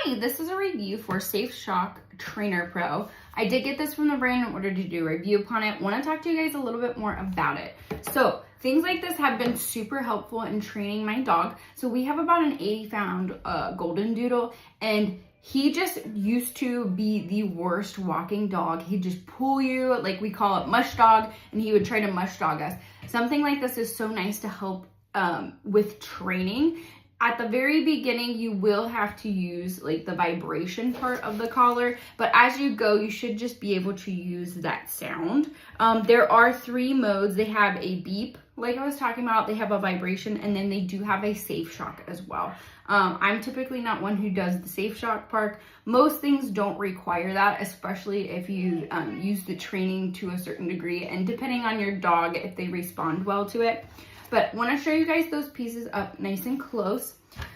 Hi, this is a review for SafeShock Trainer Pro. I did get this from the brand in order to do a review upon it. Want to talk to you guys a little bit more about it. So things like this have been super helpful in training my dog. So we have about an 80-pound golden doodle, and he just used to be the worst walking dog. He'd just pull you, like we call it mush dog, and he would try to mush dog us. Something like this is so nice to help with training. At the very beginning, you will have to use like the vibration part of the collar, but as you go, you should just be able to use that sound. There are 3 modes. They have a beep, like I was talking about, they have a vibration, and then they do have a SafeShock as well. I'm typically not one who does the SafeShock part. Most things don't require that, especially if you use the training to a certain degree, and depending on your dog, if they respond well to it. But want to show you guys those pieces up nice and close.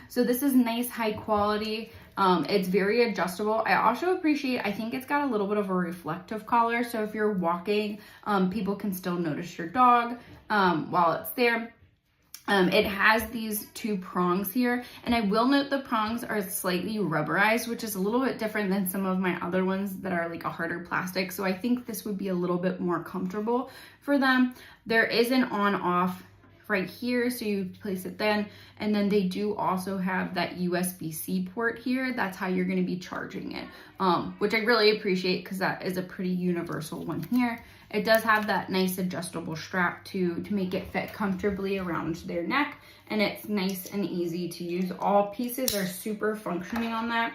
So this is nice, high quality. It's very adjustable. I also appreciate, I think it's got a little bit of a reflective collar. So if you're walking, people can still notice your dog while it's there. It has these 2 prongs here, and I will note the prongs are slightly rubberized, which is a little bit different than some of my other ones that are like a harder plastic. So I think this would be a little bit more comfortable for them. There is an on-off right here, so you place it then, and then they do also have that USB-C port here. That's how you're going to be charging it, which I really appreciate because that is a pretty universal one here. It does have that nice adjustable strap to make it fit comfortably around their neck, and it's nice and easy to use. All pieces are super functioning on that.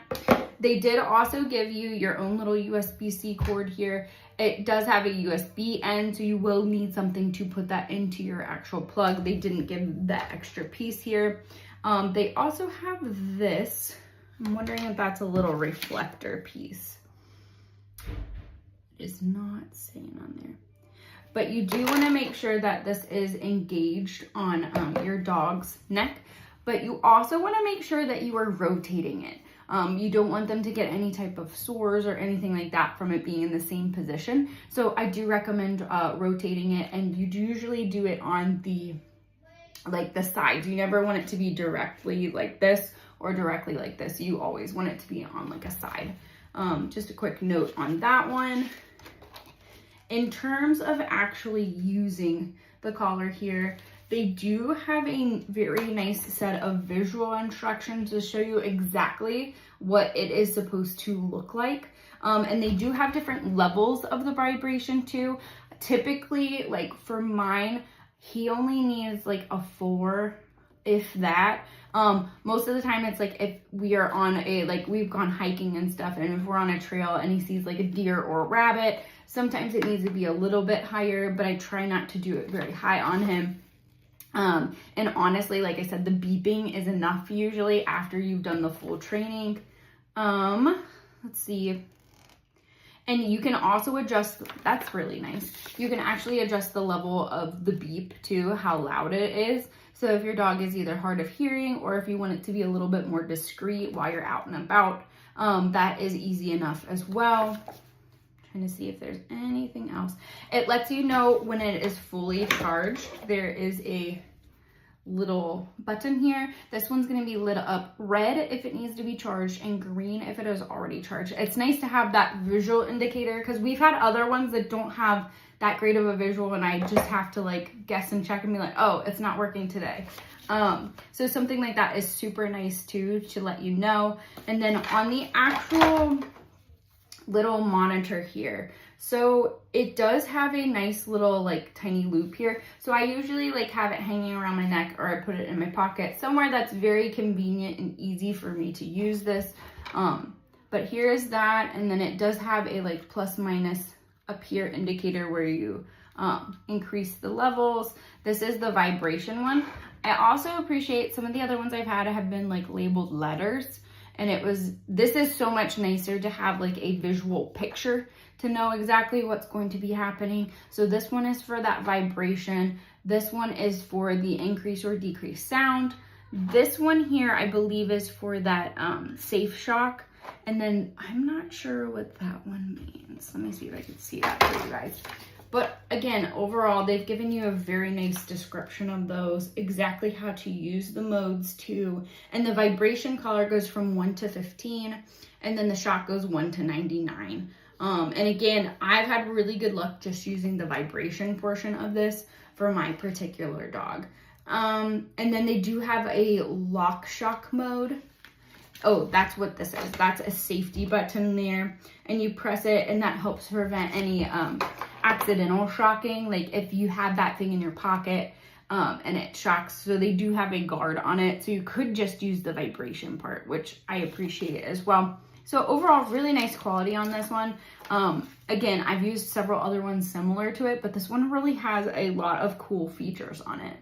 They did also give you your own little USB-C cord here. It does have a USB end, so you will need something to put that into your actual plug. They didn't give that extra piece here. They also have this. I'm wondering if that's a little reflector piece. It is not saying on there. But you do want to make sure that this is engaged on your dog's neck. But you also want to make sure that you are rotating it. You don't want them to get any type of sores or anything like that from it being in the same position. So I do recommend rotating it, and you usually do it on the sides. You never want it to be directly like this or directly like this. You always want it to be on like a side. Just a quick note on that one. In terms of actually using the collar here, they do have a very nice set of visual instructions to show you exactly what it is supposed to look like. And they do have different levels of the vibration too. Typically, like for mine, he only needs like a 4, if that. Most of the time it's like if we are on we've gone hiking and stuff, and if we're on a trail and he sees like a deer or a rabbit, sometimes it needs to be a little bit higher, but I try not to do it very high on him. And honestly, like I said, the beeping is enough usually after you've done the full training. Let's see. And you can also adjust, that's really nice. You can actually adjust the level of the beep to how loud it is. So if your dog is either hard of hearing, or if you want it to be a little bit more discreet while you're out and about, that is easy enough as well. Trying to see if there's anything else. It lets you know when it is fully charged. There is a little button here. This one's going to be lit up red if it needs to be charged, and green if it is already charged. It's nice to have that visual indicator, because we've had other ones that don't have that great of a visual, and I just have to like guess and check and be like, oh, it's not working today. So something like that is super nice too, to let you know. And then on the actual little monitor here, so it does have a nice little like tiny loop here. So I usually like have it hanging around my neck, or I put it in my pocket somewhere that's very convenient and easy for me to use this. But here's that, and then it does have a like plus minus up here indicator where you increase the levels. This is the vibration one. I also appreciate some of the other ones I've had have been like labeled letters. And this is so much nicer to have like a visual picture to know exactly what's going to be happening. So this one is for that vibration. This one is for the increase or decrease sound. This one here, I believe, is for that SafeShock. And then I'm not sure what that one means. Let me see if I can see that for you guys. But again, overall, they've given you a very nice description of those, exactly how to use the modes too. And the vibration color goes from 1 to 15, and then the shock goes 1 to 99. And again, I've had really good luck just using the vibration portion of this for my particular dog. And then they do have a lock shock mode. Oh, that's what this is. That's a safety button there, and you press it, and that helps prevent any accidental shocking. Like if you have that thing in your pocket and it shocks, so they do have a guard on it, so you could just use the vibration part, which I appreciate as well. So overall, really nice quality on this one. Again, I've used several other ones similar to it, but this one really has a lot of cool features on it.